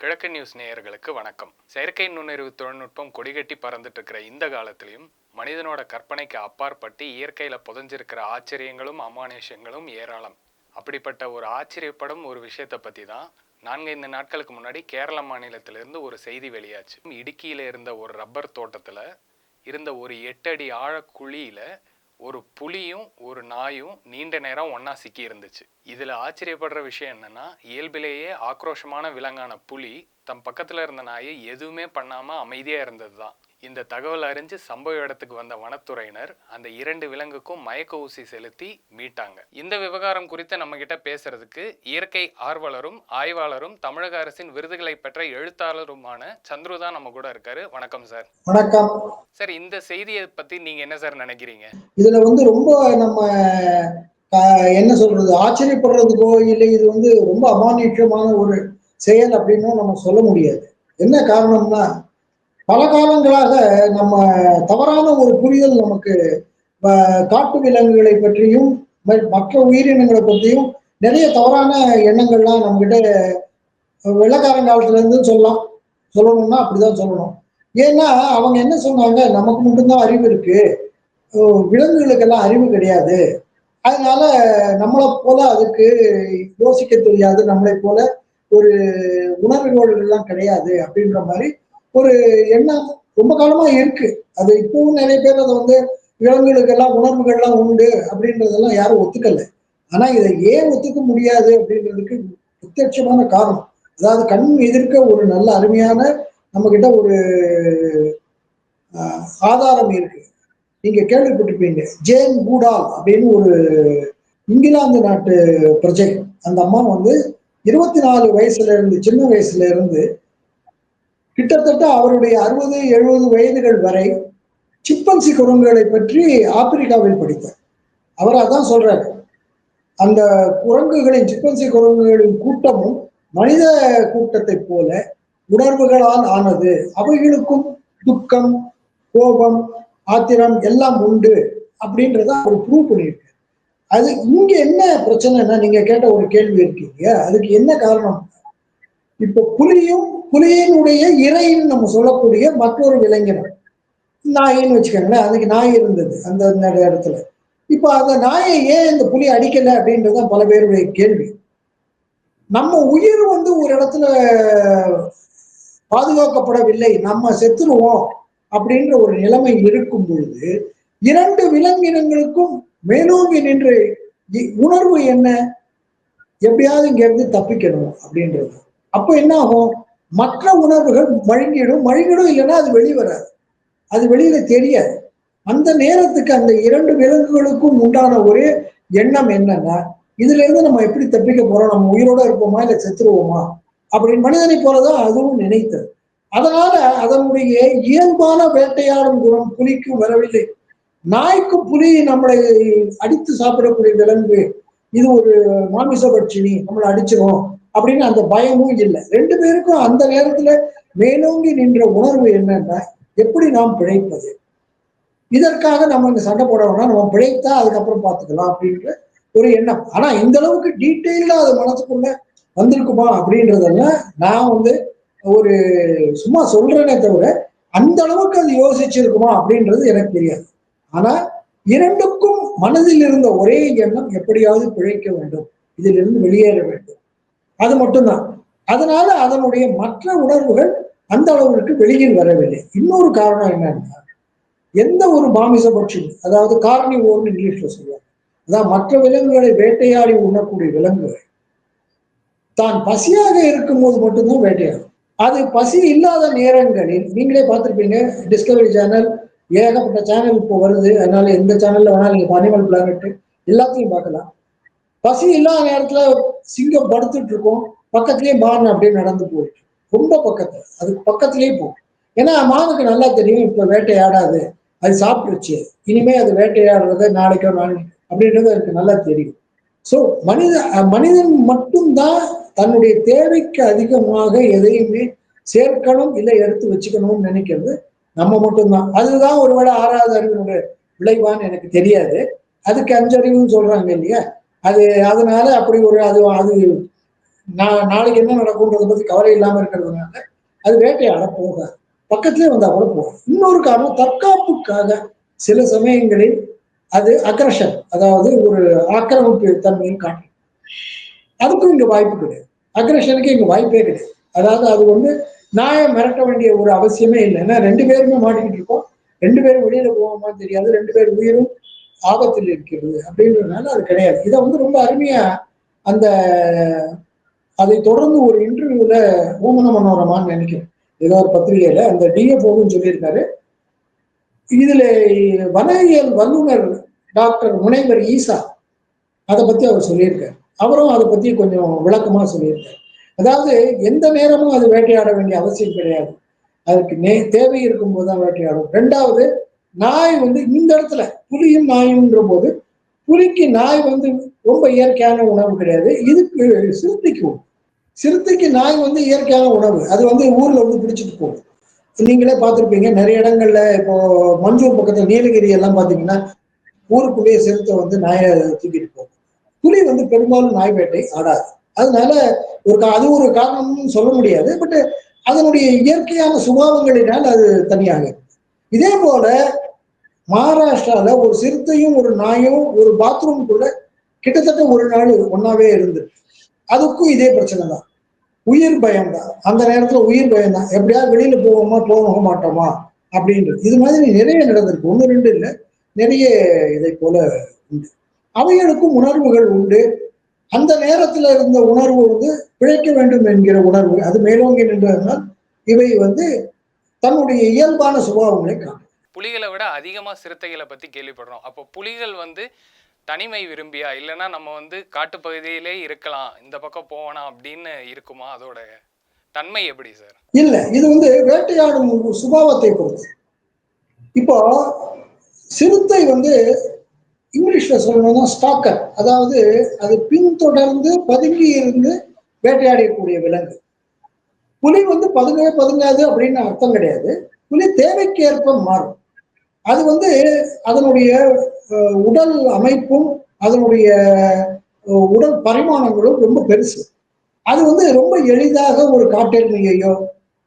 கிழக்கு நியூஸ் நேயர்களுக்கு வணக்கம். செயற்கை நுண்ணறிவு தொழில்நுட்பம் கொடிகட்டி பறந்துட்டு இருக்கிற இந்த காலத்திலையும் மனிதனோட கற்பனைக்கு அப்பாற்பட்டு இயற்கையில புதைஞ்சிருக்கிற ஆச்சரியங்களும் அமானுஷங்களும் ஏராளம். அப்படிப்பட்ட ஒரு ஆச்சரியப்படும் ஒரு விஷயத்தை பத்தி தான் 4-5 நாட்களுக்கு முன்னாடி கேரள மாநிலத்திலிருந்து ஒரு செய்தி வெளியாச்சு. இடுக்கியில இருந்த ஒரு ரப்பர் தோட்டத்துல இருந்த ஒரு 8 அடி ஆழ குழியில ஒரு புலியும் ஒரு நாயும் நீண்ட நேரம் ஒன்னா சிக்கி இருந்துச்சு. இதுல ஆச்சரியப்படுற விஷயம் என்னன்னா, இயல்பிலேயே ஆக்ரோஷமான விலங்கான புலி தம் பக்கத்துல இருந்த நாயை எதுவுமே பண்ணாம அமைதியா இருந்ததுதான். இந்த தகவல் அறிஞ்சு சம்பவ இடத்துக்கு வந்த வனத்துறையினர் அந்த 2 விலங்குக்கும் மயக்க ஊசி செலுத்தி மீட்டாங்க. இந்த விவகாரம் குறித்து நம்ம கிட்ட பேசுறதுக்கு இயற்கை ஆர்வலரும் ஆய்வாளரும் தமிழக அரசின் விருதுகளை பெற்ற எழுத்தாளருமான சந்துரு தான் நம்ம கூட இருக்காரு. வணக்கம் சார். வணக்கம் சார். இந்த செய்தியை பத்தி நீங்க என்ன சார் நினைக்கிறீங்க? இதுல ரொம்ப நம்ம என்ன சொல்றது, ஆச்சரியப்படுறதுக்கோ இல்லை இது ரொம்ப அமானுஷ்யமான ஒரு செயல் அப்படின்னு நம்ம சொல்ல முடியாது. என்ன காரணம்னா, பல காலங்களாக நம்ம தவறான ஒரு புரிதல் நமக்கு காட்டு விலங்குகளை பற்றியும் மற்ற உயிரினங்களை பற்றியும் நிறைய தவறான எண்ணங்கள்லாம் நம்ம கிட்ட வெள்ளக்காரங்காலத்துல இருந்து சொல்லணும்னா அப்படிதான் சொல்லணும். ஏன்னா அவங்க என்ன சொன்னாங்க, நமக்கு மட்டும்தான் அறிவு இருக்கு, விலங்குகளுக்கெல்லாம் அறிவு கிடையாது, அதனால நம்மளை போல அதுக்கு யோசிக்க தெரியாது, நம்மளை போல ஒரு உணர்வுகள் எல்லாம் கிடையாது அப்படின்ற மாதிரி ஒரு எண்ணம் ரொம்ப காலமா இருக்கு. அது இப்பவும் நிறைய பேர் அதை விலங்குகளுக்கெல்லாம் உணர்வுகள்லாம் உண்டு அப்படின்றதெல்லாம் யாரும் ஒத்துக்கல. ஆனா இதை ஏன் ஒத்துக்க முடியாது அப்படின்றதுக்கு பிரத்யட்சமான காரணம், அதாவது கண் எதிர்க்க ஒரு நல்ல அருமையான நம்ம கிட்ட ஒரு ஆதாரம் இருக்கு. நீங்க கேள்விப்பட்டிருப்பீங்க, ஜேன் கூடால் அப்படின்னு ஒரு இங்கிலாந்து நாட்டு பிரஜை. அந்த அம்மா 24 வயசுல இருந்து, சின்ன வயசுல இருந்து கிட்டத்தட்ட அவருடைய 60-70 வயதுகள் வரை சிம்பன்சி குரங்குகளை பற்றி ஆப்பிரிக்காவில் படித்தார். அவர் அதான் சொல்றாரு, அந்த குரங்குகளின், சிம்பன்சி குரங்குகளின் கூட்டமும் மனித கூட்டத்தை போல உணர்வுகளால் ஆனது, அவைகளுக்கும் துக்கம், கோபம், ஆத்திரம் எல்லாம் உண்டு அப்படின்றத அவர் ப்ரூவ் பண்ணியிருக்காரு. அது இங்க என்ன பிரச்சனைன்னா, நீங்க கேட்ட ஒரு கேள்வி இருக்கீங்க, அதுக்கு என்ன காரணம்? இப்ப புலியினுடைய இறைன்னு நம்ம சொல்லக்கூடிய மற்றொரு விலங்கினம் நாயின்னு வச்சுக்கோங்களேன். அதுக்கு நாய் இருந்தது அந்த இடத்துல. இப்ப அந்த நாயை ஏன் இந்த புலி அடிக்கல அப்படின்றதுதான் பல பேருடைய கேள்வி. நம்ம உயிர் ஒரு இடத்துல பாதுகாக்கப்படவில்லை, நம்ம செத்துருவோம் அப்படின்ற ஒரு நிலைமை இருக்கும் பொழுது 2 விலங்கினங்களுக்கும் மேலோங்கி நின்று உணர்வு என்ன, எப்படியாவது இங்க இருந்து தப்பிக்கணும் அப்படின்றது. அப்ப என்ன ஆகும், மற்ற உணர்வுகள் மழுங்கிடும் இல்லைன்னா அது வெளிவராது, அது வெளியில தெரியாது. அந்த நேரத்துக்கு அந்த 2 விலங்குகளுக்கும் உண்டான ஒரு எண்ணம் என்னன்னா, இதுல இருந்து நம்ம எப்படி தப்பிக்க போறோம், நம்ம உயிரோட இருப்போமா இல்ல செத்துருவோமா அப்படின்னு மனிதனை போலதான் அதுவும் நினைத்தது. அதனால அதனுடைய இயல்பான வேட்டையாடும் குணம் புலிக்கும் வரவில்லை. நாய்க்கும் புலி நம்மளை அடித்து சாப்பிடக்கூடிய விலங்கு, இது ஒரு மாமிச பட்சினி, நம்மளை அடிச்சிடும் அப்படின்னு அந்த பயமும் இல்லை. 2 பேருக்கும் அந்த நேரத்துல மேலோங்கி நின்ற உணர்வு என்னன்னா, எப்படி நாம் பிழைப்பது, இதற்காக நம்ம இங்க சண்டை போடணும்னா நம்ம பிழைத்தா அதுக்கப்புறம் பார்த்துக்கலாம் அப்படின்ற ஒரு எண்ணம். ஆனா இந்த அளவுக்கு டீட்டெயிலா அது மனசுக்குள்ள வந்திருக்குமா அப்படின்றதெல்லாம் நான் ஒரு சும்மா சொல்றேனே தவிர அந்த அளவுக்கு அது யோசிச்சிருக்குமா அப்படின்றது எனக்கு தெரியாது. ஆனா 2க்கும் மனதில் இருந்த ஒரே எண்ணம், எப்படியாவது பிழைக்க வேண்டும், இதிலிருந்து வெளியேற வேண்டும், அது மட்டும்தான். அதனால அதனுடைய மற்ற உணர்வுகள் அந்த அளவுக்கு வெளியில் வரவில்லை. இன்னொரு காரணம் என்னன்னா, எந்த ஒரு மாமிச பட்சி, அதாவது கார்னிவோர்னு இங்கிலீஷ்ல சொல்லுவாங்க, அதாவது மற்ற விலங்குகளை வேட்டையாடி உண்ணக்கூடிய விலங்குகள் தான் பசியாக இருக்கும்போது மட்டும்தான் வேட்டையாடும். அது பசி இல்லாத நேரங்களில் நீங்களே பார்த்திருப்பீங்க, டிஸ்கவரி சேனல், ஏகப்பட்ட சேனல் இப்போ வருது, அதனால எந்த சேனல்ல வேணாலும் நீங்க அனிமல் பிளானட் எல்லாத்தையும் பார்க்கலாம். பசி இல்லாத நேரத்துல சிங்கம் படுத்துட்டு இருக்கும், பக்கத்திலேயே மான் அப்படியே நடந்து போயிட்டு, ரொம்ப பக்கத்துல, அதுக்கு பக்கத்திலேயே போகும். ஏன்னா மானுக்கு நல்லா தெரியும் இப்ப வேட்டையாடாது, அது சாப்பிட்டுருச்சு, இனிமே அது வேட்டையாடுறத நாளைக்கோ நாளைக்கு அப்படின்றது எனக்கு நல்லா தெரியும். ஸோ மனிதன் மட்டும்தான் தன்னுடைய தேவைக்கு அதிகமாக எதையுமே சேர்க்கணும் இல்லை எடுத்து வச்சுக்கணும்னு நினைக்கிறது நம்ம மட்டும்தான். அதுதான் ஒருவேளை 6வது அறிவினுடைய விளைவான்னு எனக்கு தெரியாது. அதுக்கு 5 அறிவுன்னு சொல்றாங்க இல்லையா, அது அதனால அப்படி ஒரு அது அது நாளைக்கு என்ன நடக்கும்ன்றதை பத்தி கவலை இல்லாம இருக்கிறதுனால அது வேட்டையாட போகாது. பக்கத்திலே வந்தா கூட போகும். இன்னொரு காரணம், தற்காப்புக்காக சில சமயங்களில் அது அக்ரஷன், அதாவது ஒரு ஆக்கிரமிப்பு தன்மையும் காட்டும். அதுக்கும் இங்க வாய்ப்பு கிடையாது. அக்ரஷனுக்கு இங்க வாய்ப்பே கிடையாது. அதாவது அது வந்து நாயை மிரட்ட வேண்டிய ஒரு அவசியமே இல்லை. ஏன்னா 2 பேருமே மாட்டிக்கிட்டு இருக்கோம். 2 பேரும் வெளியில போவோமான்னு தெரியாது. 2 பேர் உயிரும் ஆபத்தில் இருக்கிறது அப்படின்றதுனால அது கிடையாது. இதை வந்து ரொம்ப அருமையா அந்த அதை தொடர்ந்து ஒரு இன்டர்வியூல ஓமன மனோரமான்னு நினைக்கிறேன், ஏதோ ஒரு பத்திரிகையில அந்த டிஎஃப்ஓன்னு சொல்லியிருக்காரு. இதுல வனவியல் வல்லுநர் டாக்டர் முனைவர் ஈசா அதை பத்தி அவர் சொல்லியிருக்காரு. அவரும் அதை பத்தி கொஞ்சம் விளக்கமா சொல்லியிருக்காரு. அதாவது எந்த நேரமும் அது வேட்டையாட வேண்டிய அவசியம் கிடையாது. அதுக்கு தேவை இருக்கும் போதுதான் வேட்டையாடும். 2வது, நாய் வந்து இந்த இடத்துல புலியும் நாயும்ன்ற போது, புலிக்கு நாய் வந்து ரொம்ப இயற்கையான உணவு கிடையாது. இதுக்கு சிறுத்தைக்கு சிறுத்தைக்கு நாய் வந்து இயற்கையான உணவு. அது வந்து ஊர்ல வந்து பிடிச்சிட்டு போகும். நீங்களே பார்த்திருப்பீங்க நிறைய இடங்கள்ல. இப்போ மஞ்சூர் பக்கத்துல நீலகிரி எல்லாம் பாத்தீங்கன்னா ஊருக்குள்ளேயே சிறுத்தை வந்து நாயை தூக்கிட்டு போகும். புலி வந்து பெரும்பாலும் நாய் வேட்டை ஆடாது. அதனால அது ஒரு காரணம்னு சொல்ல முடியாது. பட் அதனுடைய இயற்கையான சுபாவங்களினால் அது தனியாக. இதே போல மகாராஷ்டிரால ஒரு சிறுத்தையும் ஒரு நாயும் ஒரு பாத்ரூம்குள்ள கிட்டத்தட்ட ஒரு நாள் ஒன்னாவே இருந்து, அதுக்கும் இதே பிரச்சனை தான். உயிர் பயம் தான். அந்த நேரத்துல உயிர் பயம் தான். எப்படியாவது வெளியில போவோமா போக மாட்டோமா அப்படின்றது. இது மாதிரி நிறைய நடந்திருக்கு. 1 2 இல்லை, நிறைய இதை போல உண்டு. அவைகளுக்கும் உணர்வுகள் உண்டு. அந்த நேரத்துல இருந்த உணர்வு வந்து பிழைக்க வேண்டும் என்கிற உணர்வு அது மேலோங்கி நின்றதனால் இவை வந்து தன்னுடைய இயல்பான சுபாவங்களை காணும். புலிகளை விட அதிகமா சிறுத்தைகளை பத்தி கேள்விப்படுறோம். அப்போ புலிகள் வந்து தனிமை விரும்பியா, இல்லைன்னா நம்ம வந்து காட்டுப்பகுதியிலே இருக்கலாம், இந்த பக்கம் போகணும் அப்படின்னு இருக்குமா? அதோட தன்மை எப்படி சார்? இல்ல, இது வந்து வேட்டையாடும் சுபாவத்தை பொறுத்து. இப்போ சிறுத்தை வந்து இங்கிலீஷ்ல சொல்லணும்னா ஸ்டாக்கர், அதாவது அது பின்தொடர்ந்து பதுங்கி இருந்து வேட்டையாடக்கூடிய விலங்கு. புலி வந்து பதுங்கவே பதுங்காது அப்படின்னு அர்த்தம் கிடையாது. புலி தேவைக்கு ஏற்ப மாறும். அது வந்து அதனுடைய உடல் அமைப்பும் அதனுடைய உடல் பரிமாணங்களும் ரொம்ப பெருசு. அது வந்து ரொம்ப எளிதாக ஒரு காட்டெருமையையோ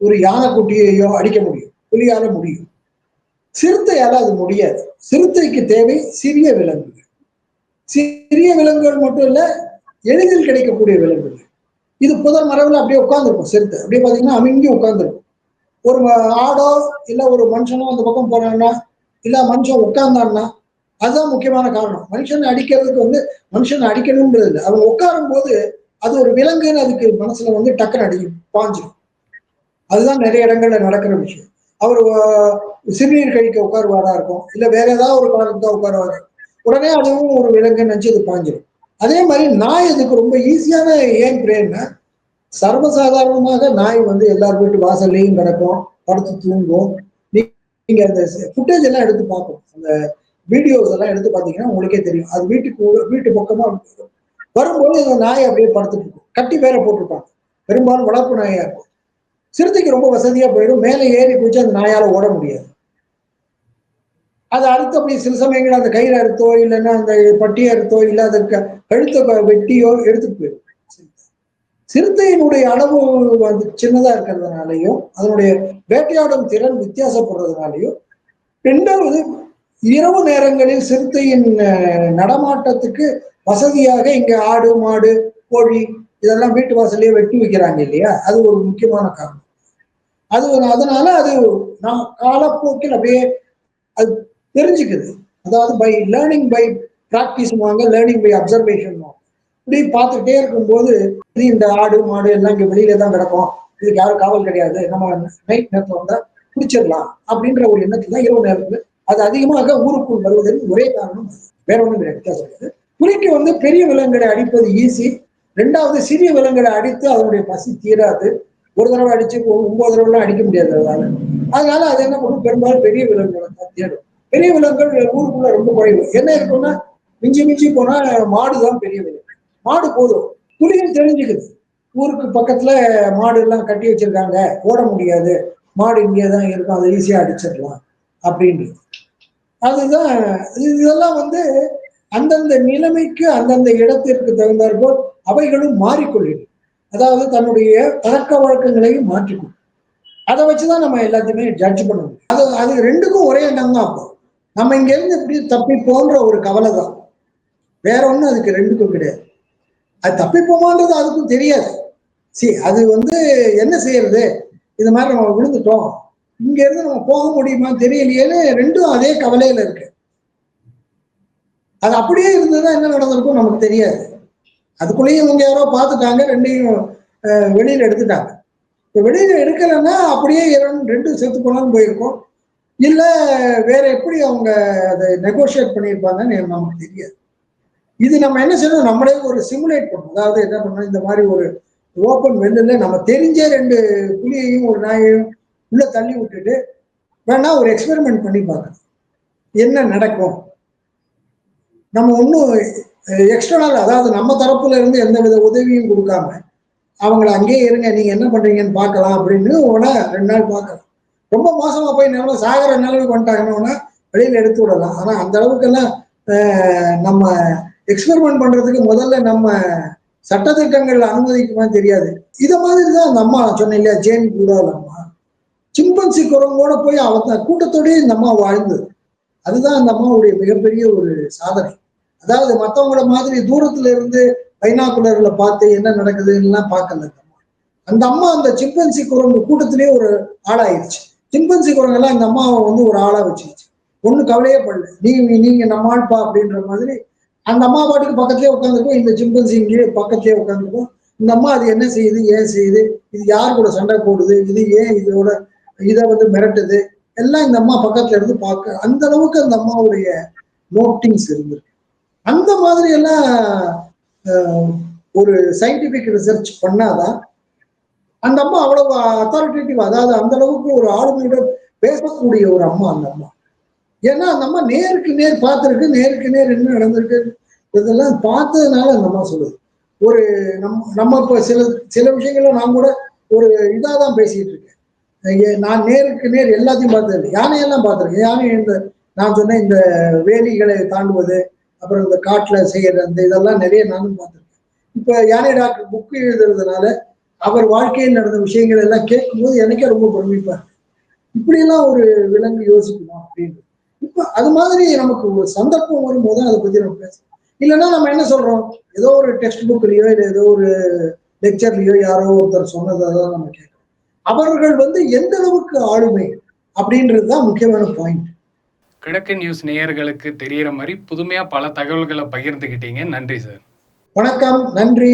ஒரு யானைக்குட்டியையோ அடிக்க முடியும், புலியால முடியும். சிறுத்தையால அது முடியாது. சிறுத்தைக்கு தேவை சிறிய விலங்குகள். சிறிய விலங்குகள் மட்டும் இல்ல, எளிதில் கிடைக்கக்கூடிய விலங்குகள். இது புதர் மரபுல அப்படியே உட்கார்ந்துருக்கும். சிறுத்தை அப்படியே பாத்தீங்கன்னா அமிங்கி உட்கார்ந்துருக்கும். ஒரு ஆடோ இல்ல ஒரு மனுஷனோ அந்த பக்கம் போனான்னா, இல்ல மனுஷன் உட்கார்ந்தான்னா, அதுதான் முக்கியமான காரணம். மனுஷனை அடிக்கிறதுக்கு வந்து மனுஷனை அடிக்கணும்ன்றது இல்லை. அவன் உட்காரும் போது அது ஒரு விலங்குன்னு அதுக்கு மனசுல வந்து டக்குன்னு அடிக்கும், பாஞ்சிடும். அதுதான் நிறைய இடங்கள்ல நடக்கிற விஷயம். அவர் சிறுநீர் கழிக்க உட்காருவாரா இருக்கும், இல்ல வேற ஏதாவது ஒரு காரணத்துக்கு உட்காருவாரு, உடனே அதுவும் ஒரு விலங்கு நினைச்சு அது பாஞ்சிடும். அதே மாதிரி நாய் அதுக்கு ரொம்ப ஈஸியான ஏன் பிரேன்னா, சர்வசாதாரணமாக நாய் வந்து எல்லார் வீட்டு வாசல்லையும் கிடக்கும், படுத்து தூங்கும். நீங்க அந்த ஃபுட்டேஜ் எல்லாம் எடுத்து பார்ப்போம், அந்த வீடியோஸ் எல்லாம் எடுத்து பார்த்தீங்கன்னா உங்களுக்கே தெரியும். அது வீட்டு பக்கமா வரும்போது இந்த நாய் அப்படியே படுத்துட்டு இருக்கும். கட்டி வேற போட்டிருப்பாங்க. பெரும்பாலும் வளர்ப்பு நாயா இருக்கும். சிறுத்தைக்கு ரொம்ப வசதியா போயிடும். மேலே ஏறி குதிச்சு அந்த நாயால ஓட முடியாது. அது அறுத்து அப்படி சில சமயங்கள் அந்த கயிறு அறுத்தோ இல்லைன்னா அந்த பட்டியை அறுத்தோ இல்ல அதை கழுத்தை வெட்டியோ எடுத்துட்டு போயிடும். சிறுத்தையினுடைய அளவு வந்து சின்னதா இருக்கிறதுனாலையும் அதனுடைய வேட்டையாடும் திறன் வித்தியாசப்படுறதுனாலையும், 2வது இரவு நேரங்களில் சிறுத்தையின் நடமாட்டத்துக்கு வசதியாக இங்க ஆடு மாடு கோழி இதெல்லாம் வீட்டு வாசல்லையே வெட்டி வைக்கிறாங்க இல்லையா, அது ஒரு முக்கியமான காரணம். அதனால அது நான் காலப்போக்கில் அப்படியே அது தெரிஞ்சுக்குது. அதாவது by learning by practice, learning by observation. இப்படி பார்த்துட்டே இருக்கும்போது இந்த ஆடு மாடு எல்லாம் இங்க வெளியில தான் கிடக்கும், இதுக்கு யாரும் காவல் கிடையாது, நம்ம நைட் நேரத்துல வந்தா பிடிச்சிடலாம் அப்படின்ற ஒரு எண்ணத்துல தான் இரவு நேரத்துல அது அதிகமாக ஊருக்குள் வருவதற்கு ஒரே காரணம். வேற ஒண்ணும் கிடையாது. புலிக்கு வந்து பெரிய விலங்குகளை அடிப்பது ஈஸி. 2வது சிறிய விலங்குகளை அடித்து அதனுடைய பசி தீராது. ஒரு தடவை அடிச்சு 9 தடவை அடிக்க முடியாது அதனால அது என்ன பண்ணும், பெரும்பாலும் பெரிய விலங்குகளை தான் தேடும். பெரிய விலங்குகள் ஊருக்குள்ள ரொம்ப குறைவு. என்ன இருக்குன்னா மிஞ்சி மிஞ்சி போனா மாடுதான் பெரிய விலங்கு. மாடு போதும். புலிகள் தெரிஞ்சுக்குது, ஊருக்கு பக்கத்துல மாடு எல்லாம் கட்டி வச்சிருக்காங்க, ஓட முடியாது, மாடு இங்கேதான் இருக்கும், அதை ஈஸியா அடிச்சிடலாம் அப்படின்னு. அதுதான் இதெல்லாம் வந்து அந்தந்த நிலைமைக்கு அந்தந்த இடத்திற்கு தகுந்தாற்போல் அவைகளும் மாறிக்கொள்ளும். அதாவது தன்னுடைய பழக்க வழக்கங்களையும் மாற்றிக்கும். அதை வச்சுதான் நம்ம எல்லாத்தையுமே ஜட்ஜ் பண்ண முடியும். அது ரெண்டுக்கும் ஒரே எண்ணம் தான். அப்போ நம்ம இங்க இருந்து எப்படி தப்பிப்போன்ற ஒரு கவலை தான், வேற ஒண்ணும் அதுக்கு ரெண்டுக்கும் கிடையாது. அது தப்பிப்போமான்றது அதுக்கும் தெரியாது. அது என்ன செய்யறது, இது மாதிரி நம்ம விழுந்துட்டோம், இங்க இருந்து நம்ம போக முடியுமா தெரியலையேன்னு ரெண்டும் அதே கவலையில இருக்கு. அது அப்படியே இருந்ததுன்னா என்ன நடந்திருக்கும் நமக்கு தெரியாது. அதுக்குள்ளேயும் இவங்க யாரோ பார்த்துட்டாங்க, ரெண்டையும் வெளியில எடுத்துட்டாங்க. இப்போ வெளியில எடுக்கலைன்னா அப்படியே ரெண்டும் செத்து போனாலும் போயிருக்கும். இல்ல வேற எப்படி அவங்க அதை நெகோசியேட் பண்ணியிருப்பாங்கன்னு நமக்கு தெரியாது. இது நம்ம என்ன செய்யணும், நம்மளே ஒரு சிமுலேட் பண்ணணும். அதாவது என்ன பண்ணணும், இந்த மாதிரி ஒரு ஓப்பன் வெல்லுல நம்ம தெரிஞ்ச ரெண்டு புலியையும் ஒரு நாயையும் உள்ள தள்ளி விட்டுட்டு வேணா ஒரு எக்ஸ்பெரிமெண்ட் பண்ணி பார்க்கணும், என்ன நடக்கும். நம்ம ஒன்றும் எக்ஸ்டர்னல், அதாவது நம்ம தரப்புல இருந்து எந்த வித உதவியும் கொடுக்காம அவங்கள அங்கேயே இருங்க, நீங்க என்ன பண்றீங்கன்னு பார்க்கலாம் அப்படின்னு உடனே 2 நாள் பார்க்கலாம். ரொம்ப மோசமா போய் நிலவு சாகர நிலவுக்கு வந்துட்டாங்கன்னா வெளியில எடுத்து விடலாம். ஆனா அந்த அளவுக்கு எல்லாம் நம்ம எக்ஸ்பெரிமெண்ட் பண்றதுக்கு முதல்ல நம்ம சட்டத்திட்டங்கள் அனுமதிக்குமா தெரியாது. இத மாதிரிதான் அந்த அம்மா சொன்ன இல்லையா, ஜேன் கூடால் அம்மா சிம்பன்சி குரங்கோட போய் அவங்க கூட்டத்தோடய இந்த அம்மா வாழ்ந்தது. அதுதான் அந்த அம்மாவுடைய மிகப்பெரிய ஒரு சாதனை. அதாவது மற்றவங்கள மாதிரி தூரத்துல இருந்து பைனாக்குலர்ல பார்த்து என்ன நடக்குதுன்னு பார்க்கல. அந்த அம்மா அந்த சிம்பன்சி குரங்கு கூட்டத்திலேயே ஒரு ஆளாயிருச்சு. சிம்பன்சி குரங்கெல்லாம் இந்த அம்மாவை ஒரு ஆளா வச்சிருச்சு. ஒண்ணு கவலையே படல, நீங்க நம்ம ஆள்பா அப்படின்ற மாதிரி அந்த அம்மா பாட்டுக்கு பக்கத்திலே உட்காந்துருக்கும், இந்த சிம்பன்சி இங்கே பக்கத்திலே உட்காந்துருக்கும். இந்த அம்மா அது என்ன செய்யுது, ஏன் செய்யுது, இது யார் கூட சண்டை போடுது, இது ஏன் இதோட இதை மிரட்டுது, எல்லாம் இந்த அம்மா பக்கத்துல இருந்து பார்க்க. அந்த அளவுக்கு அந்த அம்மாவுடைய நோட்டிங்ஸ் இருந்திருக்கு. அந்த மாதிரி எல்லாம் ஒரு சயின்டிபிக் ரிசர்ச் பண்ணாதான் அந்த அம்மா அவ்வளவு அத்தாரிட்டேட்டிவ், அதாவது அந்த அளவுக்கு ஒரு ஆளுமையுடன் பேசக்கூடிய ஒரு அம்மா அந்த அம்மா. ஏன்னா அந்த அம்மா நேருக்கு நேர் பார்த்துருக்கு, நேருக்கு நேர் என்ன நடந்திருக்கு இதெல்லாம் பார்த்ததுனால அந்த அம்மா சொல்லுது. ஒரு நம்ம இப்ப சில விஷயங்கள நான் கூட ஒரு இதாதான் பேசிட்டு இருக்கேன். நான் நேருக்கு நேர் எல்லாத்தையும் பார்த்தது, யானையெல்லாம் பார்த்திருக்கேன். யானை நான் சொன்னேன் இந்த வேலிகளை தாண்டுவது, அப்புறம் இந்த காட்டுல செய்யற அந்த இதெல்லாம் நிறைய நானும் பார்த்திருக்கேன். இப்ப யானை டாக்டர் புக்கு எழுதுறதுனால அவர் வாழ்க்கையில் நடந்த விஷயங்கள் எல்லாம் கேட்கும்போது எனக்கே ரொம்ப பெருமைப்பா, இப்படி எல்லாம் ஒரு விலங்கு யோசிக்கணும் அப்படின்னு. இப்ப அது மாதிரி நமக்கு ஒரு சந்தர்ப்பம் வரும்போது அதை பத்தி நம்ம பேசணும். இல்லைன்னா நம்ம என்ன சொல்றோம், ஏதோ ஒரு டெக்ஸ்ட் புக்லயோ இல்லை ஏதோ ஒரு லெக்சர்லயோ யாரோ ஒருத்தர் சொன்னதான் நம்ம கேட்கறோம். அவர்கள் எந்த அளவுக்கு ஆளுமை அப்படின்றதுதான் முக்கியமான பாயிண்ட். கிழக்கு நியூஸ் நேயர்களுக்கு தெரியற மாதிரி புதுமையா பல தகவல்களை பகிர்ந்துகிட்டீங்க. நன்றி சார். வணக்கம், நன்றி.